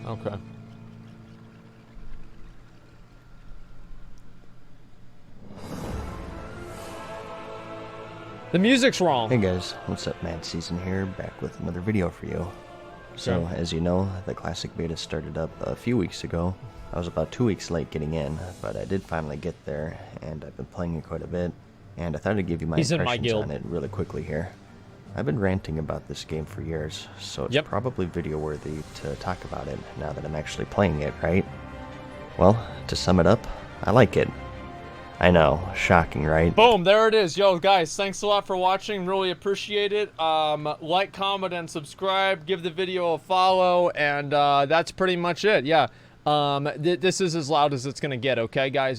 Okay. The music's wrong. Hey guys, what's up? Madseason here, back with another video for you. So, as you know, the classic beta started up a few weeks ago. I was about 2 weeks late getting in, but I did finally get there, and I've been playing it quite a bit, and I thought I'd give you my impressions on it really quickly here. I've been ranting about this game for years, so it's probably video worthy to talk about it now that I'm actually playing it, right? Well, to sum it up, I like it. I know, shocking, right? Boom, there it is. Yo, guys, thanks a lot for watching. Really appreciate it. Like, comment, and subscribe. Give the video a follow, and that's pretty much it. Yeah, this is as loud as it's gonna get. Okay, guys.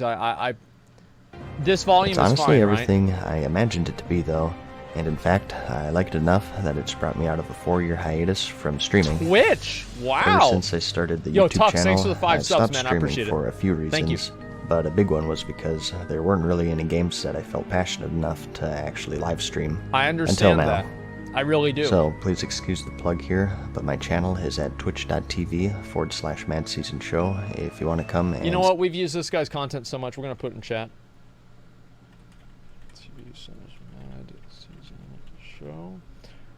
This volume is honestly fine, everything right? I imagined it to be, though. And in fact, I liked it enough that it's brought me out of a 4-year hiatus from streaming. Twitch, wow! Ever since I started the YouTube Tux, channel, thanks for the 5 I subs, stopped man. I streaming appreciate it. for a few reasons. Thank you. But a big one was because there weren't really any games that I felt passionate enough to actually live stream. I understand until now. that. I really do. So please excuse the plug here, but my channel is at twitch.tv/Madseasonshow if you want to come and... You know what? We've used this guy's content so much, we're going to put it in chat. Madseason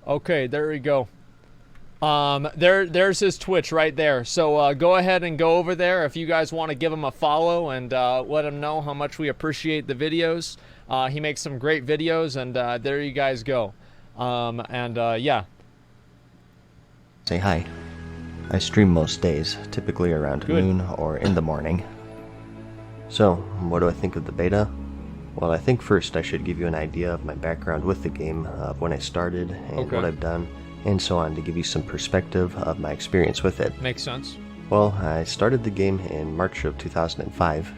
Okay, there we go. There's his Twitch right there. So go ahead and go over there if you guys want to give him a follow and let him know how much we appreciate the videos. He makes some great videos, and there you guys go. Yeah. Say hi. I stream most days, typically around noon or in the morning. So, what do I think of the beta? Well, I think first I should give you an idea of my background with the game, of when I started and what I've done, and so on, to give you some perspective of my experience with it. Makes sense. Well, I started the game in March of 2005.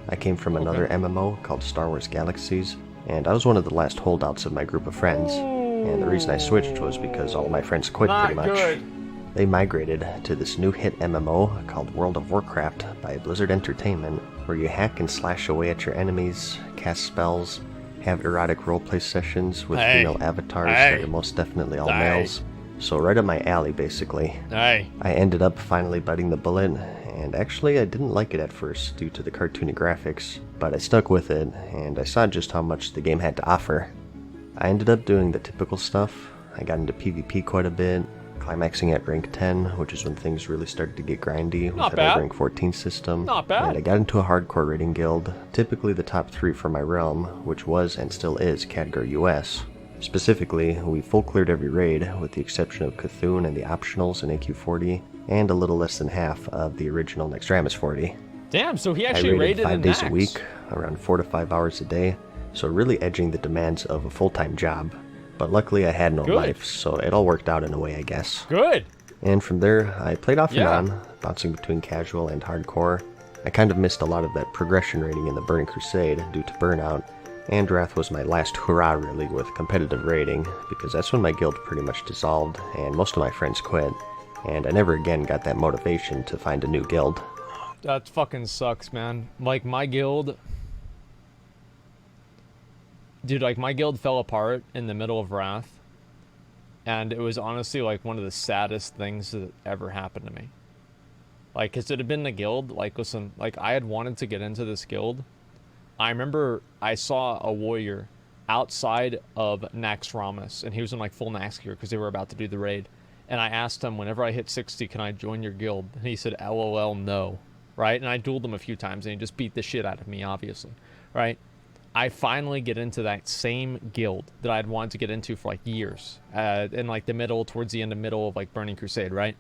I came from another MMO called Star Wars Galaxies, and I was one of the last holdouts of my group of friends. And the reason I switched was because all my friends quit pretty much. They migrated to this new hit MMO called World of Warcraft by Blizzard Entertainment, where you hack and slash away at your enemies, cast spells, have erotic roleplay sessions with female avatars that are most definitely all males. So right up my alley, basically. I ended up finally biting the bullet, and actually I didn't like it at first due to the cartoony graphics, but I stuck with it, and I saw just how much the game had to offer. I ended up doing the typical stuff. I got into PvP quite a bit, climaxing at rank 10, which is when things really started to get grindy with the rank 14 system. Not bad. And I got into a hardcore raiding guild, typically the top 3 for my realm, which was and still is Khadgar US. Specifically, we full cleared every raid, with the exception of Cthulhu and the optionals in AQ40, and a little less than half of the original Nextramus 40. Damn, so he actually raided 5 days Nax. a week, around 4 to 5 hours a day, so really edging the demands of a full-time job. But luckily I had no life, so it all worked out in a way, I guess. Good. And from there, I played off and on, bouncing between casual and hardcore. I kind of missed a lot of that progression rating in the Burning Crusade due to burnout, and Wrath was my last hurrah really with competitive raiding, because that's when my guild pretty much dissolved and most of my friends quit, and I never again got that motivation to find a new guild. That fucking sucks, man. Like, my guild... Dude, like, my guild fell apart in the middle of Wrath, and it was honestly, like, one of the saddest things that ever happened to me. Like, because it had been the guild, like, listen, like, I had wanted to get into this guild. I remember I saw a warrior outside of Naxxramas, and he was in, like, full Nax gear because they were about to do the raid. And I asked him, whenever I hit 60, can I join your guild? And he said, LOL, no. Right? And I dueled him a few times, and he just beat the shit out of me, obviously. Right? I finally get into that same guild that I'd wanted to get into for, like, years. In, like, towards the end of middle of, like, Burning Crusade, right?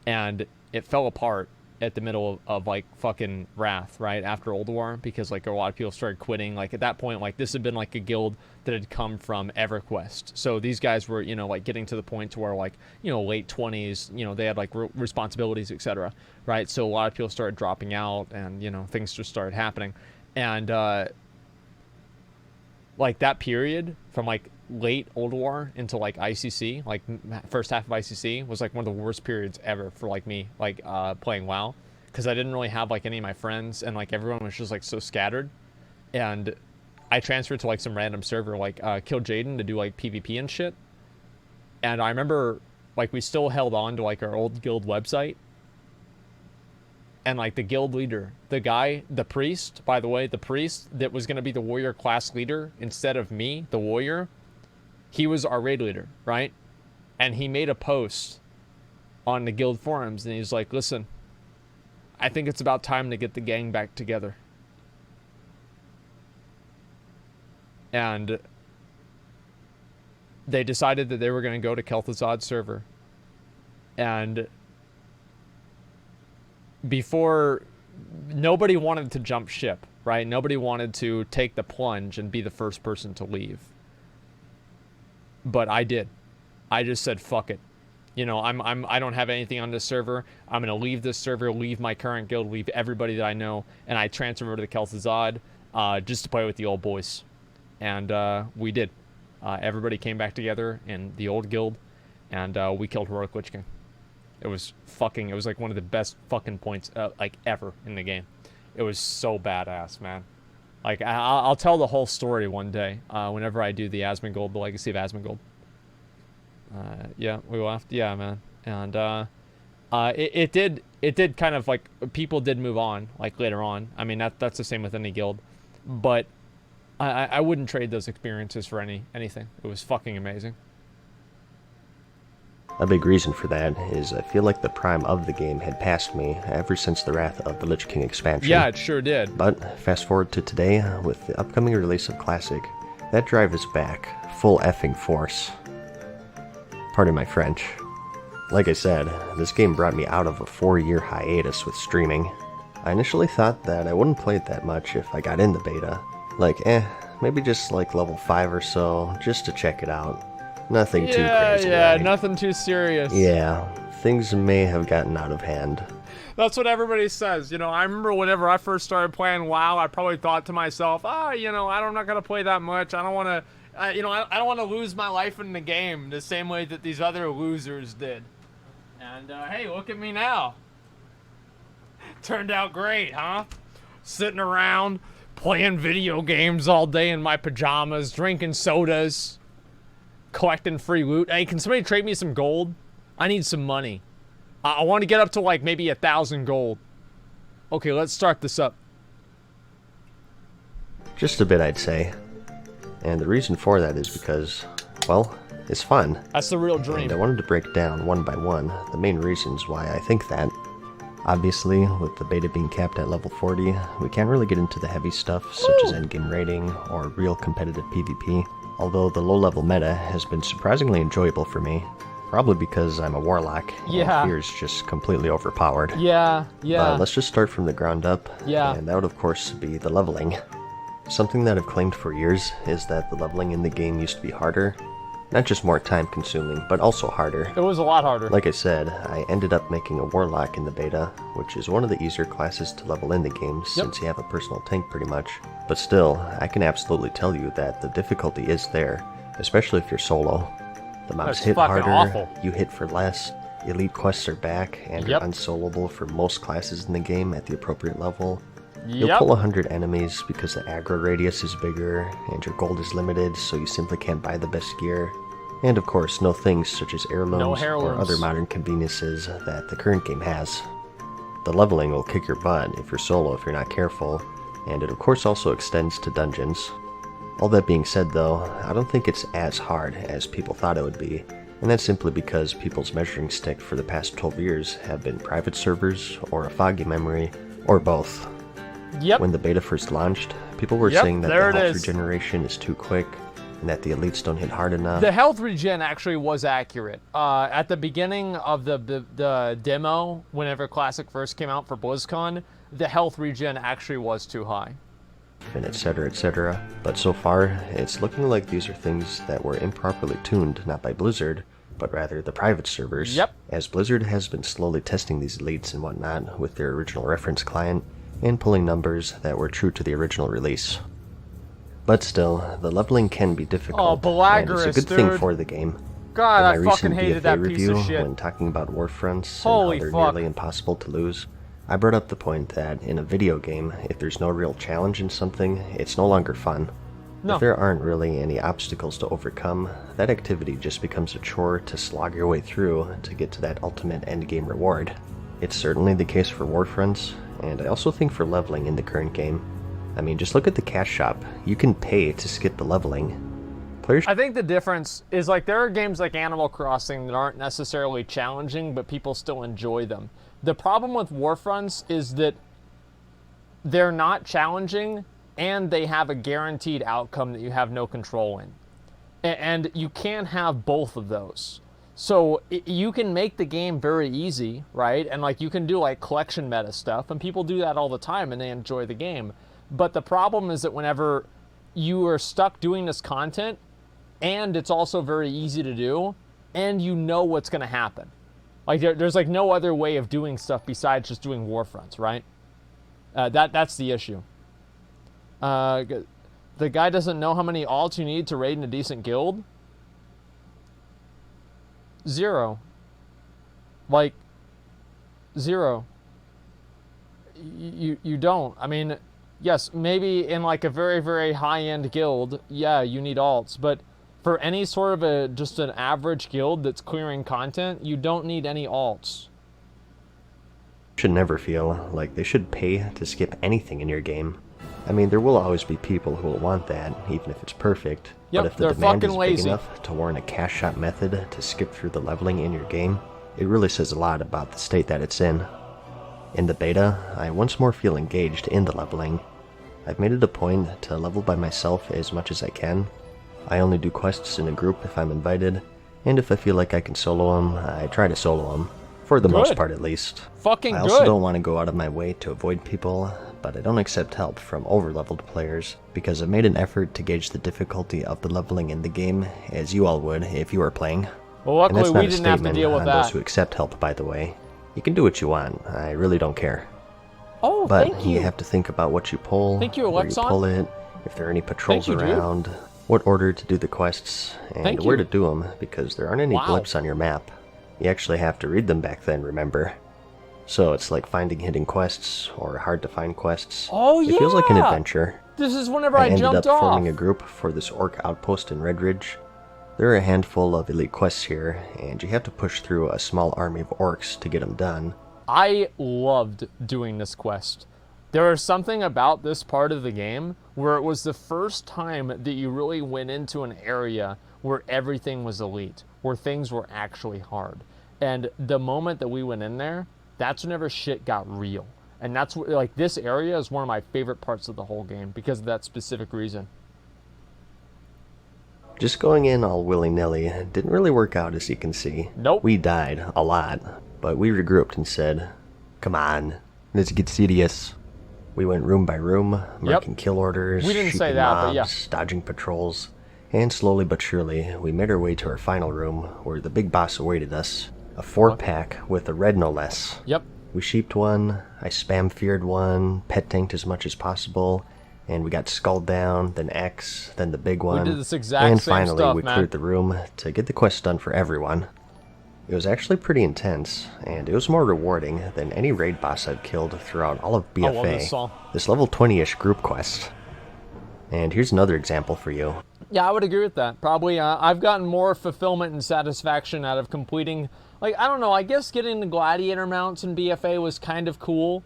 And it fell apart at the middle of like, fucking Wrath, right? After Old War, because, like, a lot of people started quitting. Like, at that point, like, this had been, like, a guild that had come from EverQuest. So these guys were, you know, like, getting to the point to where, like, you know, late 20s, you know, they had, like, responsibilities, etc., right? So a lot of people started dropping out, and, you know, things just started happening. And, like, that period from, like, late Old War into, like, ICC, like, first half of ICC was, like, one of the worst periods ever for, like, me, like, playing WoW, because I didn't really have, like, any of my friends, and, like, everyone was just, like, so scattered. And I transferred to, like, some random server, like, Kill Jaden, to do, like, PvP and shit. And I remember, like, we still held on to, like, our old guild website, And like the guild leader, the guy, the priest, by the way, the priest that was going to be the warrior class leader instead of me, the warrior, he was our raid leader, right? And he made a post on the guild forums, and he's like, listen, I think it's about time to get the gang back together. And they decided that they were going to go to Kel'Thuzad server. And before, nobody wanted to jump ship, right? Nobody wanted to take the plunge and be the first person to leave. But I did. I just said, fuck it. You know, I don't have anything on this server. I'm going to leave this server, leave my current guild, leave everybody that I know, and I transferred over to the Kel'Thuzad just to play with the old boys. And we did. Everybody came back together in the old guild, and we killed Heroic Lich King. It was like one of the best fucking points, like, ever in the game. It was so badass, man. Like, I'll tell the whole story one day, whenever I do the Asmongold, the Legacy of Asmongold. Yeah, we left. Yeah, man. And it did kind of, like, people did move on, like, later on. I mean, that's the same with any guild. But I wouldn't trade those experiences for anything. It was fucking amazing. A big reason for that is I feel like the prime of the game had passed me ever since the Wrath of the Lich King expansion. Yeah, it sure did. But fast forward to today, with the upcoming release of Classic, that drive is back, full effing force. Pardon my French. Like I said, this game brought me out of a 4-year hiatus with streaming. I initially thought that I wouldn't play it that much if I got in the beta. Like, maybe just like level 5 or so, just to check it out. Nothing too crazy. Yeah, right? Nothing too serious. Yeah, things may have gotten out of hand. That's what everybody says. You know, I remember whenever I first started playing WoW, I probably thought to myself, you know, I'm not going to play that much. I don't want to, you know, I don't want to lose my life in the game the same way that these other losers did. And, hey, look at me now. Turned out great, huh? Sitting around, playing video games all day in my pajamas, drinking sodas, collecting free loot. Hey, can somebody trade me some gold? I need some money. I want to get up to like maybe 1,000 gold. Okay, let's start this up. Just a bit, I'd say. And the reason for that is because, well, it's fun. That's the real dream. And I wanted to break down one by one the main reasons why I think that. Obviously, with the beta being capped at level 40, we can't really get into the heavy stuff such as endgame raiding or real competitive PvP. Although the low-level meta has been surprisingly enjoyable for me, probably because I'm a warlock and fear is just completely overpowered. Yeah. But let's just start from the ground up, Yeah. and that would of course be the leveling. Something that I've claimed for years is that the leveling in the game used to be harder. Not just more time-consuming, but also harder. It was a lot harder. Like I said, I ended up making a warlock in the beta, which is one of the easier classes to level in the game since you have a personal tank pretty much. But still, I can absolutely tell you that the difficulty is there, especially if you're solo. The mobs hit harder, awful. You hit for less, elite quests are back, and are unsolable for most classes in the game at the appropriate level. You'll pull 100 enemies because the aggro radius is bigger, and your gold is limited, so you simply can't buy the best gear. And of course, no things such as heirlooms or other modern conveniences that the current game has. The leveling will kick your butt if you're solo if you're not careful, and it of course also extends to dungeons. All that being said though, I don't think it's as hard as people thought it would be, and that's simply because people's measuring stick for the past 12 years have been private servers, or a foggy memory, or both. When the beta first launched, people were saying that the health regeneration is too quick, and that the elites don't hit hard enough. The health regen actually was accurate. At the beginning of the demo, whenever Classic first came out for BlizzCon, the health regen actually was too high. And etc, etc. But so far, it's looking like these are things that were improperly tuned, not by Blizzard, but rather the private servers. As Blizzard has been slowly testing these elites and whatnot with their original reference client, and pulling numbers that were true to the original release. But still, the leveling can be difficult, and it's a good thing for the game. God, I fucking hated that piece of shit. When talking about war fronts and how they're nearly impossible to lose, I brought up the point that in a video game, if there's no real challenge in something, it's no longer fun. If there aren't really any obstacles to overcome, that activity just becomes a chore to slog your way through to get to that ultimate endgame reward. It's certainly the case for Warfronts, and I also think for leveling in the current game. I mean, just look at the cash shop. You can pay to skip the leveling. Players. I think the difference is, like, there are games like Animal Crossing that aren't necessarily challenging, but people still enjoy them. The problem with Warfronts is that they're not challenging, and they have a guaranteed outcome that you have no control in. And you can't have both of those. So you can make the game very easy, right? And like you can do like collection meta stuff, and people do that all the time and they enjoy the game. But the problem is that whenever you are stuck doing this content, and it's also very easy to do, and you know what's going to happen. Like there's like no other way of doing stuff besides just doing Warfronts, right? That's the issue. The guy doesn't know how many alts you need to raid in a decent guild. 0. Like 0. You don't. I mean, yes, maybe in like a very, very high-end guild, yeah, you need alts, but for any sort of just an average guild that's clearing content, you don't need any alts. Should never feel like they should pay to skip anything in your game. I mean, there will always be people who will want that, even if it's perfect. Yep, but if the demand is lazy. big enough to warrant a cash shop method to skip through the leveling in your game, it really says a lot about the state that it's in. In the beta, I once more feel engaged in the leveling. I've made it a point to level by myself as much as I can. I only do quests in a group if I'm invited, and if I feel like I can solo them, I try to solo them. For the most part, at least. Fucking I good. also don't want to go out of my way to avoid people, but I don't accept help from over-leveled players, because I've made an effort to gauge the difficulty of the leveling in the game, as you all would if you were playing. Well, luckily and that's not we a didn't have to statement deal with on that. those who accept help, by the way. You can do what you want. I really don't care. Oh, but thank you. You have to think about what you pull, Thank you, where you Alexon. pull it, if there are any patrols Thank you, around, what order to do the quests, and Thank where you. to do them, because there aren't any Wow. blips on your map. You actually have to read them back then, remember? So it's like finding hidden quests, or hard-to-find quests. Oh, It feels like an yeah! adventure. This is whenever I I ended jumped up off. forming a group for this orc outpost in Red Ridge. There are a handful of elite quests here, and you have to push through a small army of orcs to get them done. I loved doing this quest. There was something about this part of the game where it was the first time that you really went into an area where everything was elite, where things were actually hard. And the moment that we went in there, that's whenever shit got real. And that's what, like, this area is one of my favorite parts of the whole game because of that specific reason. Just going in all willy-nilly didn't really work out, as you can see. Nope. We died a lot, but we regrouped and said, come on, let's get serious. We went room by room, marking kill orders, We didn't say shooting that, but mobs, yeah. dodging patrols, and slowly but surely, we made our way to our final room, where the big boss awaited us. A 4-pack with a red no less. Yep. We sheeped one, I spam-feared one, pet tanked as much as possible, and we got skulled down, then X, then the big one. We did this exact and same finally stuff, we man. cleared the room to get the quest done for everyone. It was actually pretty intense, and it was more rewarding than any raid boss I've killed throughout all of I love this BFA. song. This level 20-ish group quest. And here's another example for you. Yeah, I would agree with that. Probably, I've gotten more fulfillment and satisfaction out of completing, like, I don't know, I guess getting the gladiator mounts in BFA was kind of cool.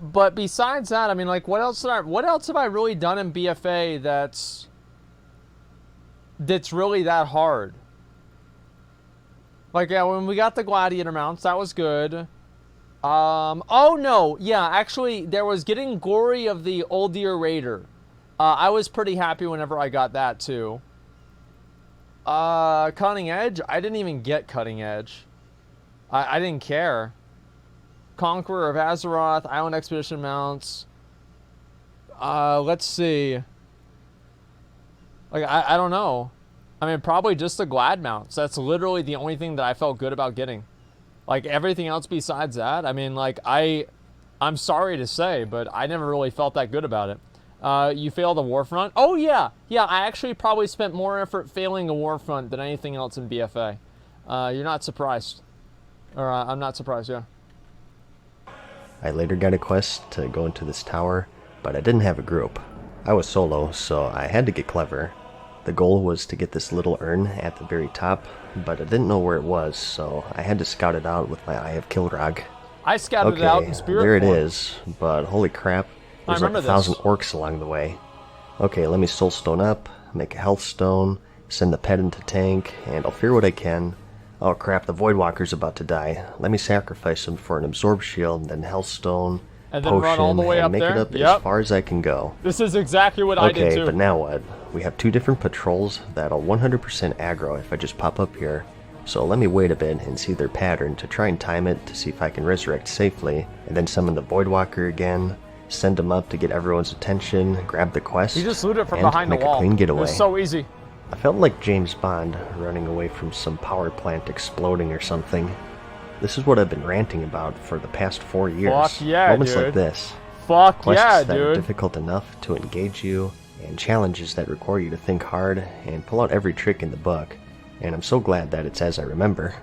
But besides that, I mean, like, what else have I really done in BFA that's really that hard? Like, yeah, when we got the gladiator mounts, that was good. Oh no, yeah, actually, there was getting Glory of the Oldir Raider. I was pretty happy whenever I got that, too. Cutting Edge? I didn't even get Cutting Edge. I didn't care. Conqueror of Azeroth, Island Expedition mounts. Let's see. Like, I don't know. I mean, probably just the Glad mounts. That's literally the only thing that I felt good about getting. Like, everything else besides that, I mean, like, I'm sorry to say, but I never really felt that good about it. You failed a Warfront? Oh, yeah. Yeah, I actually probably spent more effort failing a Warfront than anything else in BFA. You're not surprised. Or, I'm not surprised, yeah. I later got a quest to go into this tower, but I didn't have a group. I was solo, so I had to get clever. The goal was to get this little urn at the very top, but I didn't know where it was, so I had to scout it out with my Eye of Kilrog. I scouted it out in spirit there it form. is, but holy crap, there's like remember 1,000 this. orcs along the way. Okay, let me soulstone up, make a health stone, send the pet into tank, and I'll fear what I can. Oh crap, the Voidwalker's about to die. Let me sacrifice him for an absorb shield, then healthstone, And then potion, run all the way and up make there? it up Yep. as far as I can go. This is exactly what I did Okay, too. but now what? We have 2 different patrols that'll 100% aggro if I just pop up here. So let me wait a bit and see their pattern to try and time it to see if I can resurrect safely, and then summon the Voidwalker again, send him up to get everyone's attention, grab the quest, You just loot it from and behind the make wall. a clean getaway. It's so easy. I felt like James Bond running away from some power plant exploding or something. This is what I've been ranting about for the past 4 years. Fuck yeah, Moments dude. like this. Fuck Quests yeah, that are dude. difficult enough to engage you, and challenges that require you to think hard and pull out every trick in the book. And I'm so glad that it's as I remember.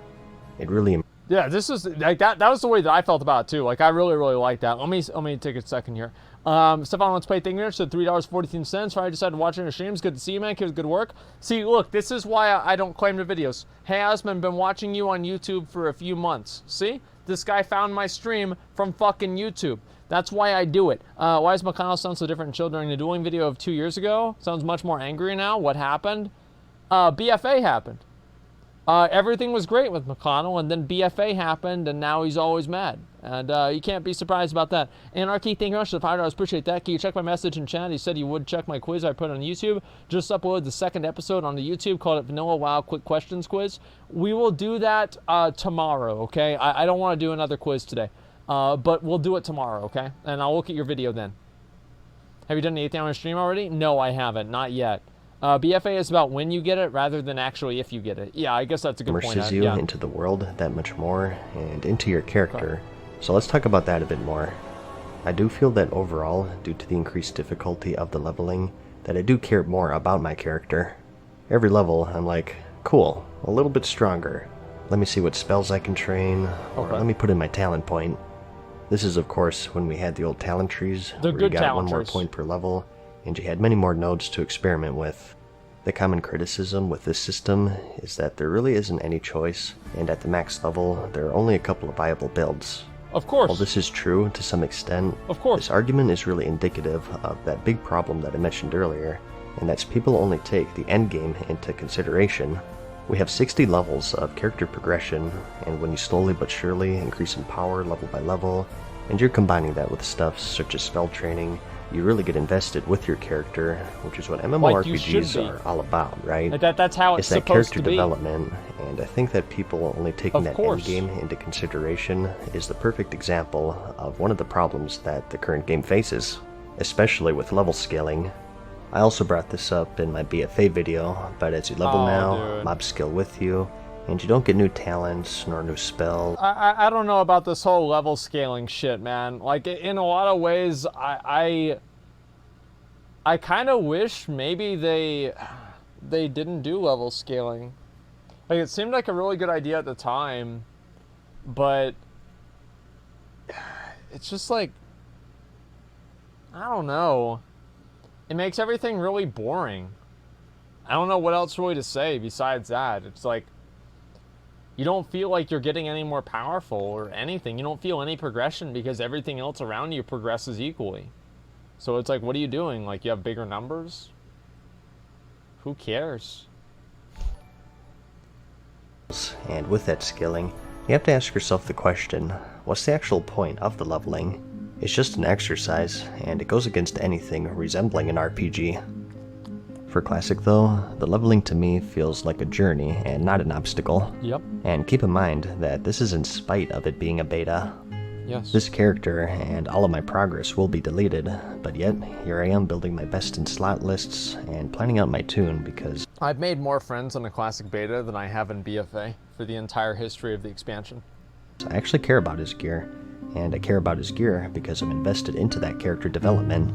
It really... Yeah, this is like that was the way that I felt about it too. Like I really like that. Let me take a second here. Stefan Let's Play, thank you so $3.14. Friday decided to watch your streams. Good to see you, man. Keep up the good work. See, look, this is why I don't claim the videos. Hey Asmon, been watching you on YouTube for a few months. See? This guy found my stream from fucking YouTube. That's why I do it. Why does McConnell sound so different and chill during the dueling video of 2 years ago? Sounds much more angry now. What happened? BFA happened. Everything was great with McConnell, and then BFA happened, and now he's always mad. And you can't be surprised about that. Anarchy, thank you very much for the $5. Appreciate that. Can you check my message in chat? He said he would check my quiz I put on YouTube. Just uploaded the 2nd episode on the YouTube, called it Vanilla WoW Quick Questions Quiz. We will do that tomorrow, okay? I don't want to do another quiz today. But we'll do it tomorrow, okay? And I'll look at your video then. Have you done the 8th hour stream already? No, I haven't. Not yet. BFA is about when you get it rather than actually if you get it. Yeah, I guess that's a good point. Immerses you into the world that much more and into your character. So let's talk about that a bit more. I do feel that overall, due to the increased difficulty of the leveling, that I do care more about my character. Every level, I'm like, cool, a little bit stronger. Let me see what spells I can train, or let me put in my talent point. This is, of course, when we had the old talent trees, where you got 1 more point per level, and you had many more nodes to experiment with. The common criticism with this system is that there really isn't any choice, and at the max level, there are only a couple of viable builds. Of course. While this is true to some extent, of course, this argument is really indicative of that big problem that I mentioned earlier, and that's people only take the endgame into consideration. We have 60 levels of character progression, and when you slowly but surely increase in power level by level, and you're combining that with stuff such as spell training, you really get invested with your character, which is what MMORPGs are all about, right? That's how it's that supposed character to be. development, and I think that people only taking that endgame into consideration is the perfect example of one of the problems that the current game faces, especially with level scaling. I also brought this up in my BFA video, but as you level now, mobs scale with you, and you don't get new talents nor new spells. I don't know about this whole level scaling shit, man. Like, in a lot of ways, I kind of wish maybe they didn't do level scaling. Like, it seemed like a really good idea at the time, but it's just like, I don't know. It makes everything really boring. I don't know what else really to say besides that. It's like, you don't feel like you're getting any more powerful or anything. You don't feel any progression because everything else around you progresses equally. So it's like, what are you doing? Like, you have bigger numbers? Who cares? And with that scaling, you have to ask yourself the question, what's the actual point of the leveling? It's just an exercise, and it goes against anything resembling an RPG. For Classic though, the leveling to me feels like a journey and not an obstacle. Yep. And keep in mind that this is in spite of it being a beta. Yes. This character and all of my progress will be deleted, but yet here I am building my best in slot lists and planning out my tune because I've made more friends in a Classic beta than I have in BFA for the entire history of the expansion. I actually care about his gear, and I care about his gear because I'm invested into that character development.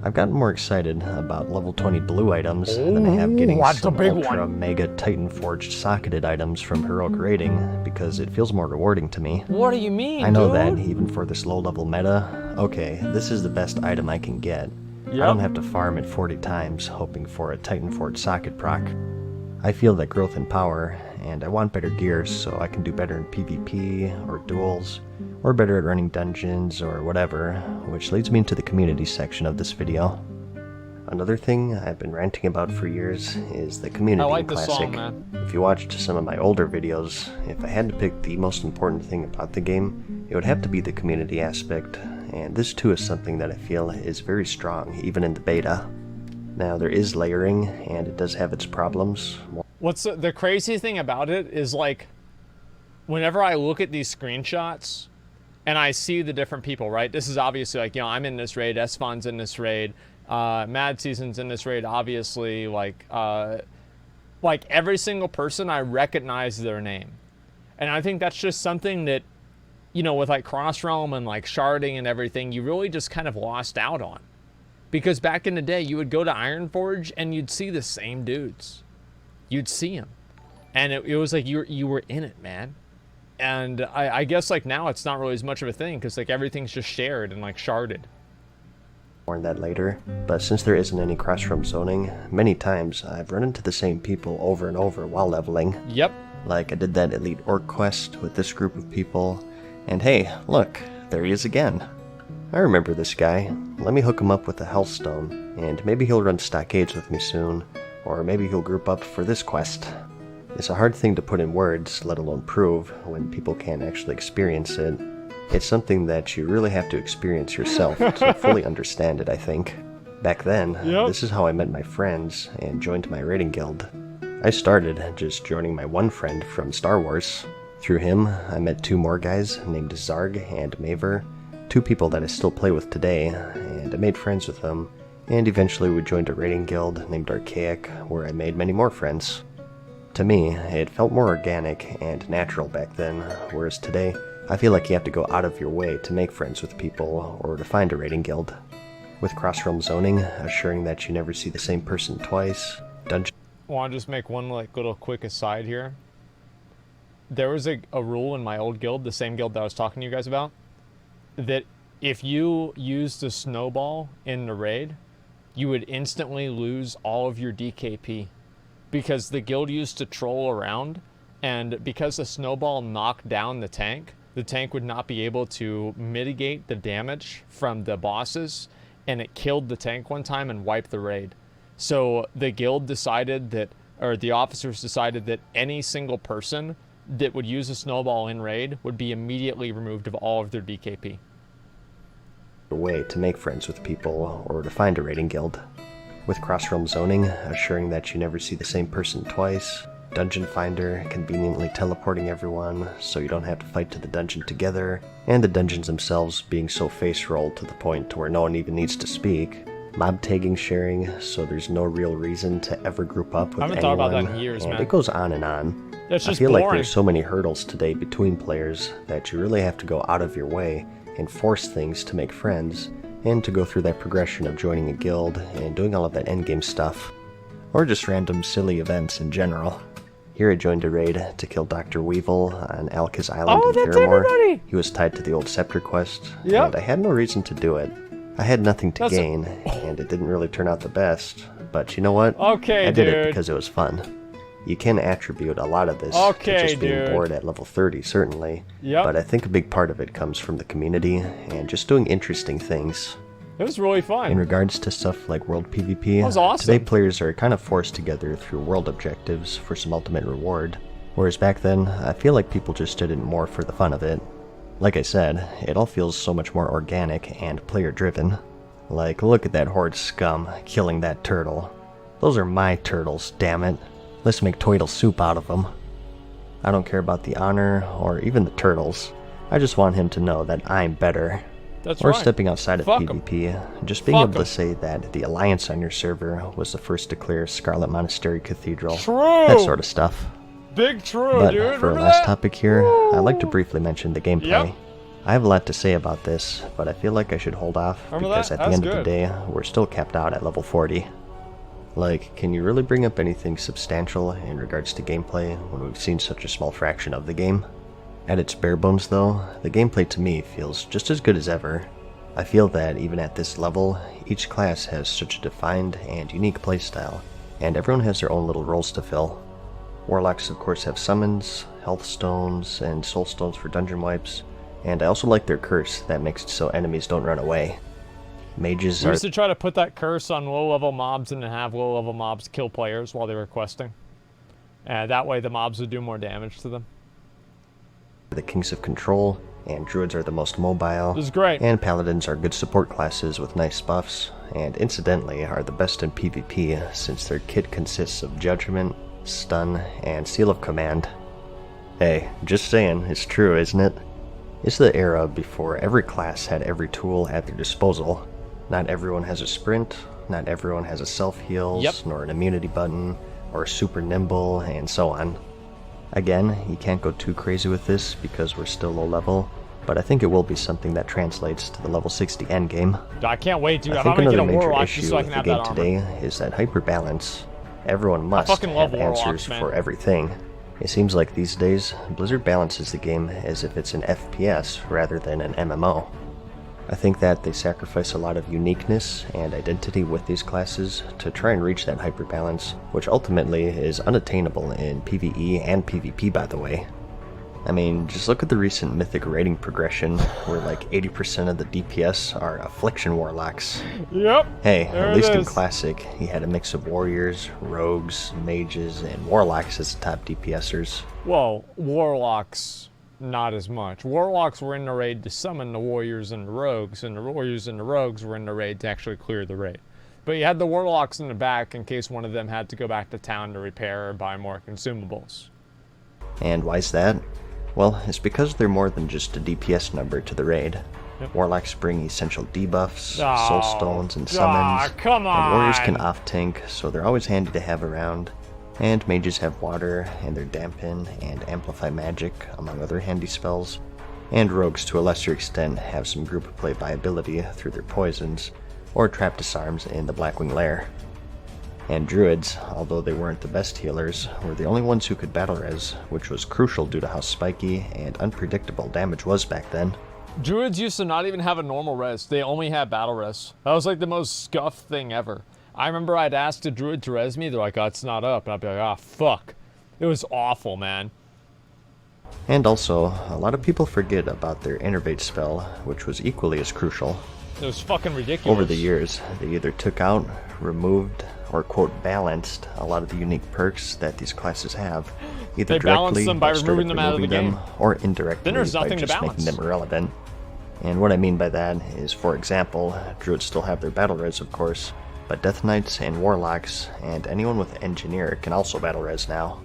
I've gotten more excited about level 20 blue items than I have getting some ultra mega Titan forged socketed items from heroic rating because it feels more rewarding to me. What do you mean, I know dude? that even for this low level meta, okay, this is the best item I can get, I don't have to farm it 40 times hoping for a Titan Forge socket proc. I feel that growth in power, and I want better gear so I can do better in PvP or duels, or better at running dungeons or whatever, which leads me into the community section of this video. Another thing I've been ranting about for years is the community in Classic. Song, man. If you watched some of my older videos, if I had to pick the most important thing about the game, it would have to be the community aspect, and this too is something that I feel is very strong, even in the beta. Now, there is layering, and it does have its problems. What's the crazy thing about it is, like, whenever I look at these screenshots and I see the different people, right? This is obviously, like, you know, I'm in this raid, Esfon's in this raid, Madseason's in this raid, obviously, like every single person, I recognize their name. And I think that's just something that, you know, with, like, Cross-Realm and, like, sharding and everything, you really just kind of lost out on. Because back in the day, you would go to Ironforge and you'd see the same dudes. You'd see them. And it was like you were in it, man. And I guess, like, now it's not really as much of a thing because, like, everything's just shared and, like, sharded. More on that later, but since there isn't any cross-realm zoning, many times I've run into the same people over and over while leveling. Yep. Like, I did that Elite Orc quest with this group of people, and hey, look, there he is again. I remember this guy. Let me hook him up with a Hellstone, and maybe he'll run stockades with me soon, or maybe he'll group up for this quest. It's a hard thing to put in words, let alone prove, when people can't actually experience it. It's something that you really have to experience yourself to fully understand it, I think. Back then, This is how I met my friends and joined my raiding guild. I started just joining my one friend from Star Wars. Through him, I met two more guys named Zarg and Maver, two people that I still play with today, and I made friends with them, and eventually we joined a raiding guild named Archaic, where I made many more friends. To me, it felt more organic and natural back then, whereas today, I feel like you have to go out of your way to make friends with people or to find a raiding guild. With cross-realm zoning, assuring that you never see the same person twice, dungeon... I want to just make one, like, little quick aside here. There was a rule in my old guild, the same guild that I was talking to you guys about, that if you used a snowball in the raid, you would instantly lose all of your DKP. Because the guild used to troll around, and because the snowball knocked down the tank would not be able to mitigate the damage from the bosses, and it killed the tank one time and wiped the raid. So the guild decided that, or the officers decided that any single person that would use a snowball in raid would be immediately removed of all of their DKP. way to make friends with people or to find a raiding guild. With cross-realm zoning, assuring that you never see the same person twice, Dungeon Finder conveniently teleporting everyone so you don't have to fight to the dungeon together, and the dungeons themselves being so face-rolled to the point where no one even needs to speak, mob tagging sharing so there's no real reason to ever group up with anyone, I haven't thought about that in years, and man. It goes on and on. That's just I feel boring. like there's so many hurdles today between players that you really have to go out of your way and force things to make friends, and to go through that progression of joining a guild and doing all of that endgame stuff, or just random silly events in general. Here I joined a raid to kill Dr. Weevil on Alka's Island in Theramore. Everybody! He was tied to the old Scepter quest, Yep. and I had no reason to do it. I had nothing to gain, and it didn't really turn out the best, but you know what? Okay, I did dude. it because it was fun. You can attribute a lot of this to just being bored at level 30, certainly, but I think a big part of it comes from the community and just doing interesting things. It was really fun. In regards to stuff like world PvP, was awesome. Today players are kind of forced together through world objectives for some ultimate reward, whereas back then, I feel like people just did it more for the fun of it. Like I said, it all feels so much more organic and player-driven. Like, look at that horde scum killing that turtle. Those are my turtles, damn it. Let's make turtle soup out of them. I don't care about the honor or even the turtles. I just want him to know that I'm better. That's or right. stepping outside of Fuck 'em. PvP, just being Fuck able 'em. to say that the Alliance on your server was the first to clear Scarlet Monastery Cathedral. True! That sort of stuff. Big true, But dude. for our Remember last that? topic here, I'd like to briefly mention the gameplay. Yep. I have a lot to say about this, but I feel like I should hold off Remember because that? at the That's end of the good. day, we're still capped out at level 40. Like, can you really bring up anything substantial in regards to gameplay when we've seen such a small fraction of the game? At its bare bones though, the gameplay to me feels just as good as ever. I feel that even at this level, each class has such a defined and unique playstyle, and everyone has their own little roles to fill. Warlocks of course have summons, health stones, and soul stones for dungeon wipes, and I also like their curse that makes it so enemies don't run away. Mages We are used to try to put that curse on low-level mobs and then have low-level mobs kill players while they were questing. And that way the mobs would do more damage to them. the kings of control, and druids are the most mobile. This is great. And paladins are good support classes with nice buffs, and incidentally are the best in PvP since their kit consists of judgment, stun, and seal of command. Hey, just saying, it's true, isn't it? It's the era before every class had every tool at their disposal. Not everyone has a sprint, not everyone has a self-heals, nor an immunity button, or super nimble, and so on. Again, you can't go too crazy with this because we're still low level, but I think it will be something that translates to the level 60 endgame. I can't wait, dude. I I'm think gonna get another a major warlock just issue so I with can the have that game armor. today is that hyperbalance. Everyone must fucking love have warlocks, answers man. for everything. It seems like these days, Blizzard balances the game as if it's an FPS rather than an MMO. I think that they sacrifice a lot of uniqueness and identity with these classes to try and reach that hyperbalance, which ultimately is unattainable in PvE and PvP, by the way. I mean, just look at the recent Mythic rating progression, where like 80% of the DPS are Affliction Warlocks. Yep. Hey, there at least it in is. Classic, he had a mix of Warriors, Rogues, Mages, and Warlocks as the top DPSers. Whoa, warlocks, not as much. Warlocks were in the raid to summon the warriors and the rogues, and the warriors and the rogues were in the raid to actually clear the raid. But you had the warlocks in the back in case one of them had to go back to town to repair or buy more consumables. And why's that? Well, it's because they're more than just a DPS number to the raid. Yep. Warlocks bring essential debuffs, Oh, soul stones, and summons. come on. And warriors can off-tank, so they're always handy to have around. And mages have water, and their dampen and amplify magic, among other handy spells. And rogues, to a lesser extent, have some group play viability through their poisons, or trap disarms in the Blackwing Lair. And druids, although they weren't the best healers, were the only ones who could battle res, which was crucial due to how spiky and unpredictable damage was back then. Druids used to not even have a normal res. They only had battle res. That was like the most scuffed thing ever. I remember I'd ask a druid to res me. They're like, oh, it's not up. And I'd be like, ah, fuck. It was awful, man. And also, a lot of people forget about their Innervate spell, which was equally as crucial. It was fucking ridiculous. Over the years, they either took out, removed, or quote balanced a lot of the unique perks that these classes have, either They balanced directly them by started removing them out of the removing game. or indirectly Then there's by nothing to just making balance. them irrelevant. And what I mean by that is, for example, druids still have their battle res, of course, but Death Knights and Warlocks and anyone with Engineer can also battle res now.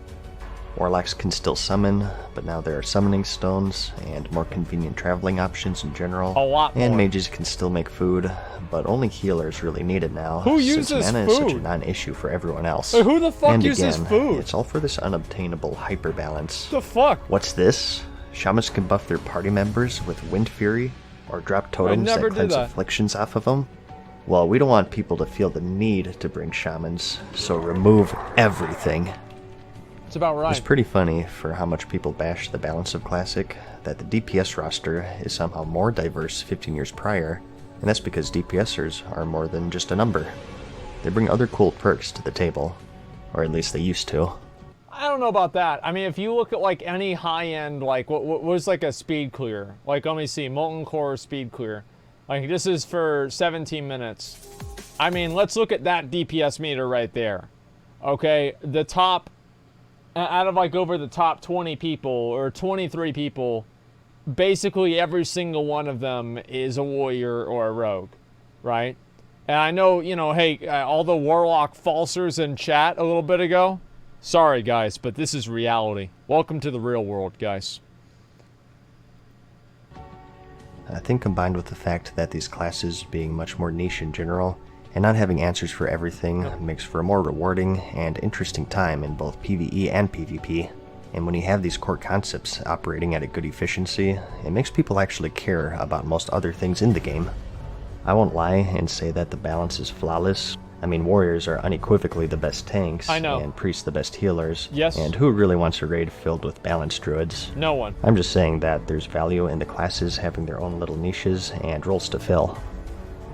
Warlocks can still summon, but now there are summoning stones and more convenient traveling options in general. A lot And more. mages can still make food, but only healers really need it now. Who since uses mana is such a food? non-issue for everyone else. Who the fuck And uses again, food? it's all for this unobtainable hyperbalance. The fuck? What's this? Shamans can buff their party members with Wind Fury, or drop totems never that did cleanse that. afflictions off of them? Well, we don't want people to feel the need to bring shamans, so remove everything. It's about right. It's pretty funny for how much people bash the balance of Classic, that the DPS roster is somehow more diverse 15 years prior, and that's because DPSers are more than just a number. They bring other cool perks to the table, or at least they used to. I don't know about that. I mean, if you look at like any high-end, like what was like a speed clear, like let me see, Molten Core speed clear. Like this is for 17 minutes. I mean, let's look at that DPS meter right there. Okay, the top, out of like over the top 20 people or 23 people, basically every single one of them is a warrior or a rogue, right? And I know, you know, hey, all the warlock falsers in chat a little bit ago, sorry guys, but this is reality. Welcome to the real world, guys. I think combined with the fact that these classes being much more niche in general, and not having answers for everything, makes for a more rewarding and interesting time in both PvE and PvP. And when you have these core concepts operating at a good efficiency, it makes people actually care about most other things in the game. I won't lie and say that the balance is flawless, I mean, warriors are unequivocally the best tanks, I know. and priests the best healers. Yes. And who really wants a raid filled with balanced druids? No one. I'm just saying that there's value in the classes having their own little niches and roles to fill.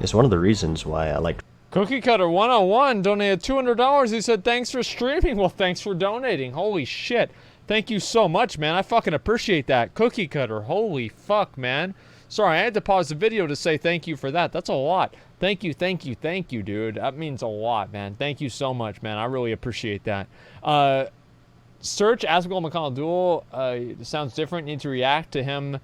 It's one of the reasons why I like... Cookie Cutter 101 donated $200. He said, thanks for streaming. Well, thanks for donating. Holy shit. Thank you so much, man. I fucking appreciate that. Cookie Cutter. Holy fuck, man. Sorry, I had to pause the video to say thank you for that. That's a lot. Thank you, dude. That means a lot, man. Thank you so much, man. I really appreciate that. Search Asmongold McConnell duel. Sounds different. Need to react to him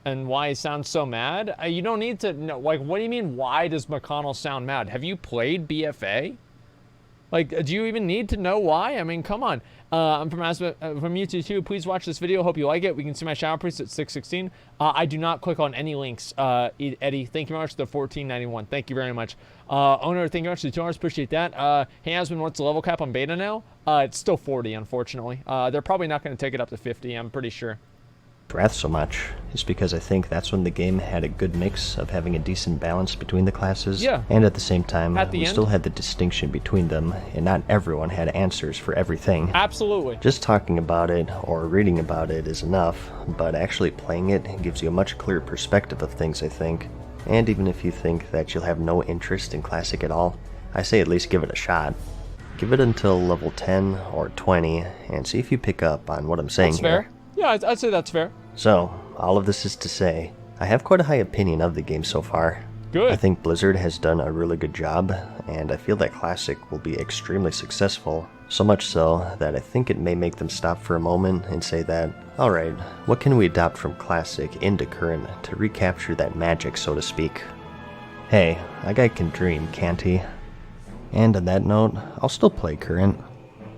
and why he sounds so mad. You don't need to know. Like, what do you mean, why does McConnell sound mad? Have you played BFA? Like, do you even need to know why? I mean, come on. I'm from YouTube too. Please watch this video. Hope you like it. We can see my shower priest at 616. I do not click on any links. Eddie, thank you very much for the $14.91. Thank you very much. Owner, thank you very much for the $2. Appreciate that. Hey, Asmon, what's the level cap on beta now? It's still 40, unfortunately. They're probably not going to take it up to 50, I'm pretty sure. Wrath so much is because I think that's when the game had a good mix of having a decent balance between the classes, yeah, and at the same time we end, still had the distinction between them, and not everyone had answers for everything. Absolutely. Just talking about it or reading about it is enough, but actually playing it gives you a much clearer perspective of things, I think. And even if you think that you'll have no interest in Classic at all, I say at least give it a shot. Give it until level 10 or 20 and see if you pick up on what I'm saying. That's fair. Yeah, I'd say that's fair. So, all of this is to say, I have quite a high opinion of the game so far. Good. I think Blizzard has done a really good job, and I feel that Classic will be extremely successful. So much so that I think it may make them stop for a moment and say that, alright, what can we adopt from Classic into Current to recapture that magic, so to speak? Hey, a guy can dream, can't he? And on that note, I'll still play Current.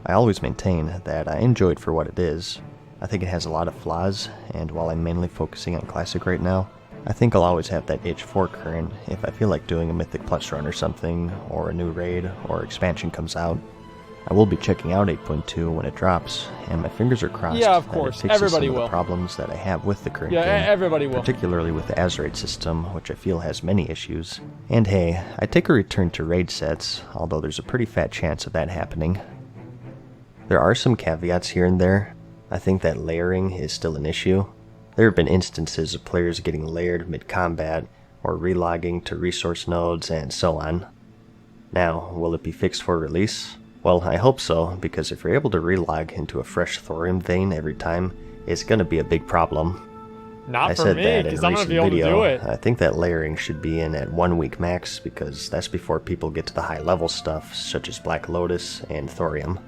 I always maintain that I enjoy it for what it is. I think it has a lot of flaws, and while I'm mainly focusing on Classic right now, I think I'll always have that itch for Current if I feel like doing a Mythic Plus run or something, or a new raid, or expansion comes out. I will be checking out 8.2 when it drops, and my fingers are crossed yeah, of course. that it fixes Everybody some will. of the problems that I have with the current game. game. Everybody will. Particularly with the Azerite system, which I feel has many issues. And hey, I take a return to raid sets, although there's a pretty fat chance of that happening. There are some caveats here and there. I think that layering is still an issue. There have been instances of players getting layered mid-combat, or relogging to resource nodes, and so on. Now, will it be fixed for release? Well, I hope so, because if you're able to relog into a fresh thorium vein every time, it's gonna be a big problem. Not I for said me, that in because a I'm gonna recent be able video. to do it. I think that layering should be in at 1 week max, because that's before people get to the high level stuff, such as Black Lotus and thorium.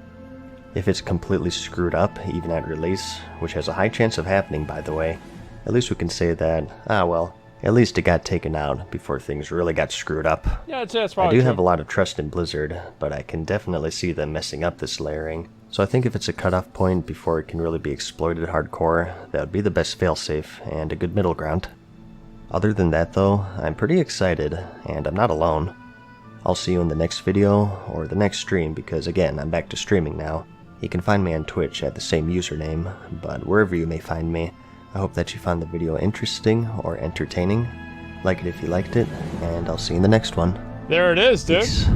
If it's completely screwed up, even at release, which has a high chance of happening by the way, at least we can say that, well, at least it got taken out before things really got screwed up. Yeah, that's I probably do true. have a lot of trust in Blizzard, but I can definitely see them messing up this layering. So I think if it's a cutoff point before it can really be exploited hardcore, that would be the best failsafe and a good middle ground. Other than that though, I'm pretty excited, and I'm not alone. I'll see you in the next video, or the next stream, because again, I'm back to streaming now. You can find me on Twitch at the same username, but wherever you may find me, I hope that you found the video interesting or entertaining. Like it if you liked it, and I'll see you in the next one. There it is, dude. Peace.